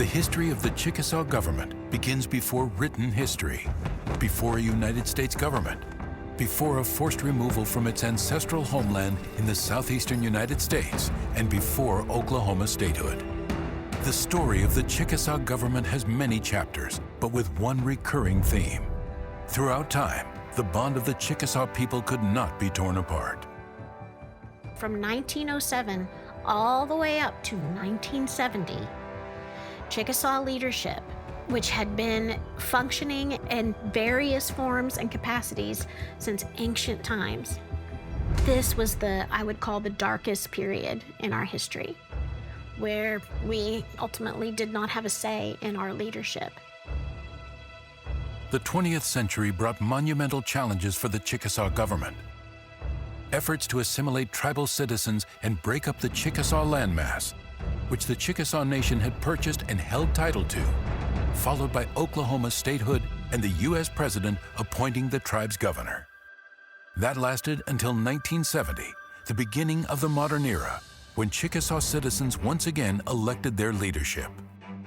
The history of the Chickasaw government begins before written history, before a United States government, before a forced removal from its ancestral homeland in the southeastern United States, and before Oklahoma statehood. The story of the Chickasaw government has many chapters, but with one recurring theme. Throughout time, the bond of the Chickasaw people could not be torn apart. From 1907 all the way up to 1970, Chickasaw leadership, which had been functioning in various forms and capacities since ancient times, this was I would call the darkest period in our history, where we ultimately did not have a say in our leadership. The 20th century brought monumental challenges for the Chickasaw government. Efforts to assimilate tribal citizens and break up the Chickasaw landmass, which the Chickasaw Nation had purchased and held title to, followed by Oklahoma statehood and the U.S. president appointing the tribe's governor. That lasted until 1970, the beginning of the modern era, when Chickasaw citizens once again elected their leadership.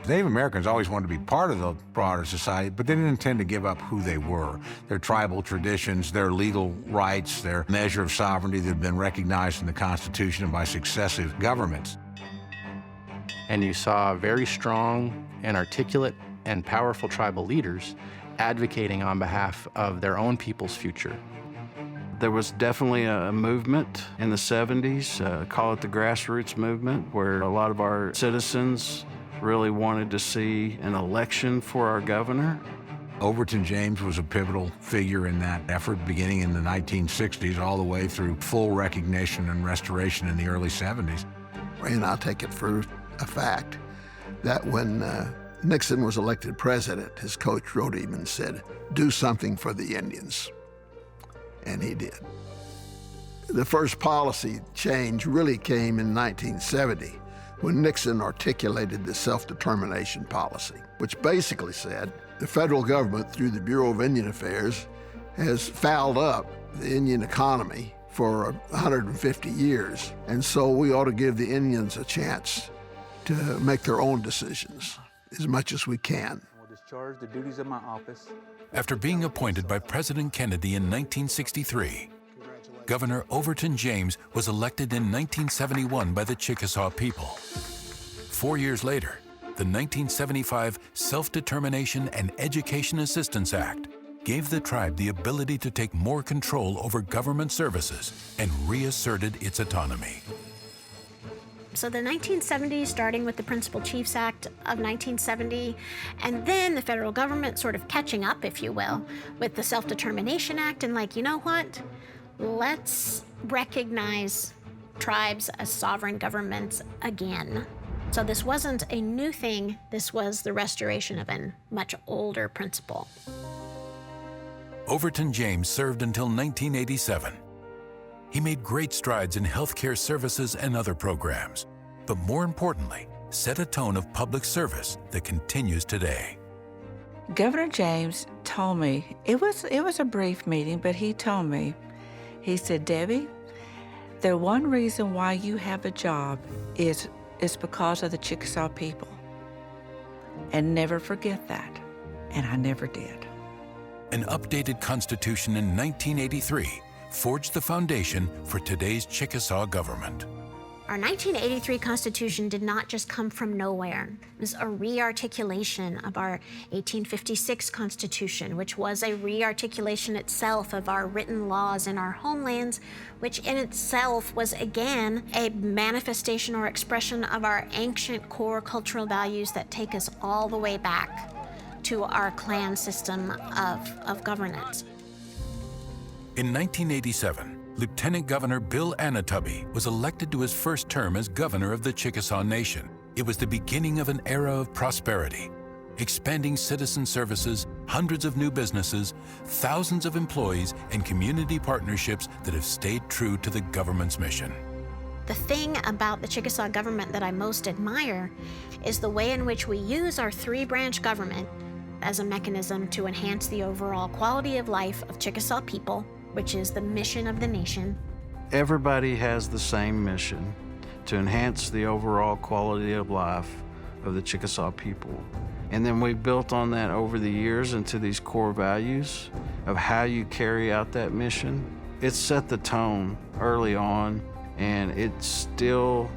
Native Americans always wanted to be part of the broader society, but they didn't intend to give up who they were, their tribal traditions, their legal rights, their measure of sovereignty that had been recognized in the Constitution and by successive governments. And you saw very strong and articulate and powerful tribal leaders advocating on behalf of their own people's future. There was definitely a movement in the 70s, call it the Grassroots movement, where a lot of our citizens really wanted to see an election for our governor. Overton James was a pivotal figure in that effort, beginning in the 1960s all the way through full recognition and restoration in the early 70s. And I'll take it for a fact that when Nixon was elected president, his coach wrote him and said, "Do something for the Indians." And he did. The first policy change really came in 1970 when Nixon articulated the self-determination policy, which basically said the federal government, through the Bureau of Indian Affairs, has fouled up the Indian economy for 150 years. And so we ought to give the Indians a chance to make their own decisions as much as we can. I will discharge the duties of my office. After being appointed by President Kennedy in 1963, Governor Overton James was elected in 1971 by the Chickasaw people. 4 years later, the 1975 Self-Determination and Education Assistance Act gave the tribe the ability to take more control over government services and reasserted its autonomy. So the 1970s, starting with the Principal Chiefs Act of 1970, and then the federal government sort of catching up, if you will, with the Self-Determination Act, and like, you know what? Let's recognize tribes as sovereign governments again. So this wasn't a new thing, this was the restoration of a much older principle. Overton James served until 1987. He made great strides in healthcare services and other programs, but more importantly, set a tone of public service that continues today. Governor James told me, it was a brief meeting, but he told me, he said, "Debbie, the one reason why you have a job is because of the Chickasaw people. And never forget that." And I never did. An updated Constitution in 1983 forged the foundation for today's Chickasaw government. Our 1983 Constitution did not just come from nowhere. It was a re-articulation of our 1856 Constitution, which was a re-articulation itself of our written laws in our homelands, which in itself was, again, a manifestation or expression of our ancient core cultural values that take us all the way back to our clan system of governance. In 1987, Lieutenant Governor Bill Anatubby was elected to his first term as governor of the Chickasaw Nation. It was the beginning of an era of prosperity, expanding citizen services, hundreds of new businesses, thousands of employees, and community partnerships that have stayed true to the government's mission. The thing about the Chickasaw government that I most admire is the way in which we use our three-branch government as a mechanism to enhance the overall quality of life of Chickasaw people, which is the mission of the nation. Everybody has the same mission, to enhance the overall quality of life of the Chickasaw people. And then we built on that over the years into these core values of how you carry out that mission. It set the tone early on, and it's still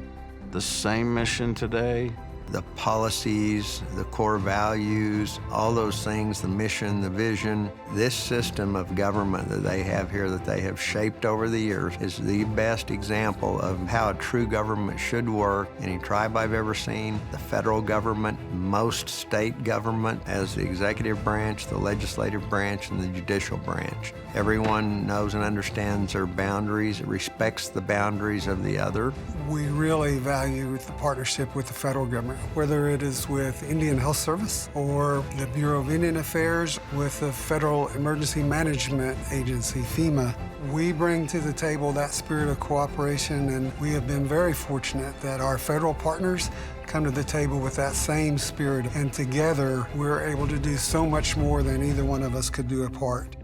the same mission today. The policies, the core values, all those things, the mission, the vision, this system of government that they have here that they have shaped over the years is the best example of how a true government should work. Any tribe I've ever seen, the federal government, most state government as the executive branch, the legislative branch, and the judicial branch. Everyone knows and understands their boundaries, respects the boundaries of the other. We really value the partnership with the federal government, whether it is with Indian Health Service or the Bureau of Indian Affairs with the Federal Emergency Management Agency, FEMA. We bring to the table that spirit of cooperation, and we have been very fortunate that our federal partners come to the table with that same spirit, and together we're able to do so much more than either one of us could do apart.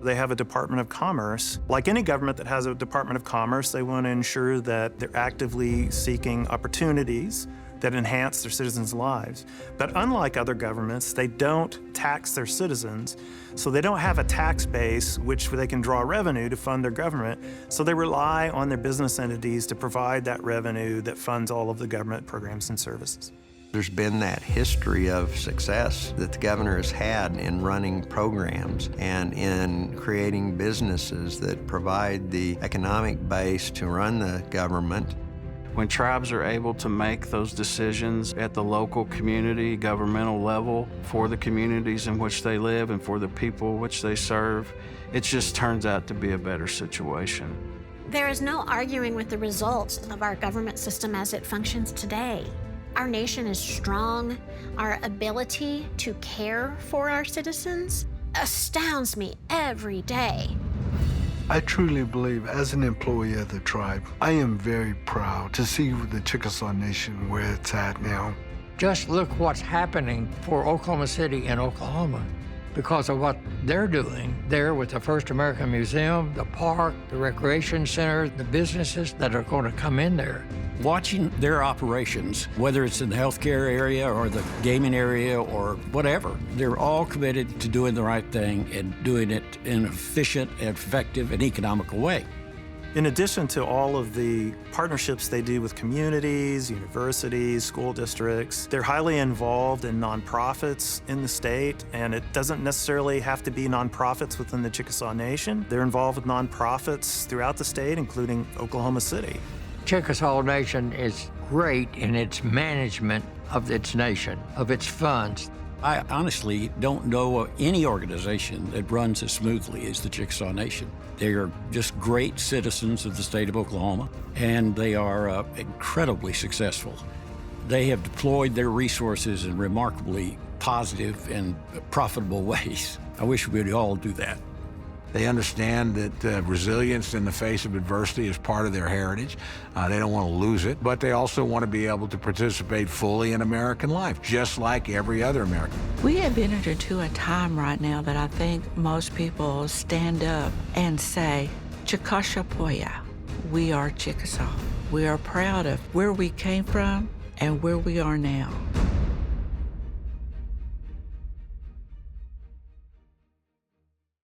They have a Department of Commerce. Like any government that has a Department of Commerce, they want to ensure that they're actively seeking opportunities that enhance their citizens' lives. But unlike other governments, they don't tax their citizens, so they don't have a tax base which they can draw revenue to fund their government, so they rely on their business entities to provide that revenue that funds all of the government programs and services. There's been that history of success that the governor has had in running programs and in creating businesses that provide the economic base to run the government. When tribes are able to make those decisions at the local community, governmental level for the communities in which they live and for the people which they serve, it just turns out to be a better situation. There is no arguing with the results of our government system as it functions today. Our nation is strong. Our ability to care for our citizens astounds me every day. I truly believe, as an employee of the tribe, I am very proud to see the Chickasaw Nation where it's at now. Just look what's happening for Oklahoma City and Oklahoma because of what they're doing there with the First American Museum, the park, the recreation center, the businesses that are going to come in there. Watching their operations, whether it's in the healthcare area or the gaming area or whatever, they're all committed to doing the right thing and doing it in an efficient, effective, and economical way. In addition to all of the partnerships they do with communities, universities, school districts, they're highly involved in nonprofits in the state, and it doesn't necessarily have to be nonprofits within the Chickasaw Nation. They're involved with nonprofits throughout the state, including Oklahoma City. Chickasaw Nation is great in its management of its nation, of its funds. I honestly don't know any organization that runs as smoothly as the Chickasaw Nation. They are just great citizens of the state of Oklahoma, and they are incredibly successful. They have deployed their resources in remarkably positive and profitable ways. I wish we would all do that. They understand that resilience in the face of adversity is part of their heritage. They don't want to lose it, but they also want to be able to participate fully in American life, just like every other American. We have entered into a time right now that I think most people stand up and say, Chickasaw, we are Chickasaw. We are proud of where we came from and where we are now.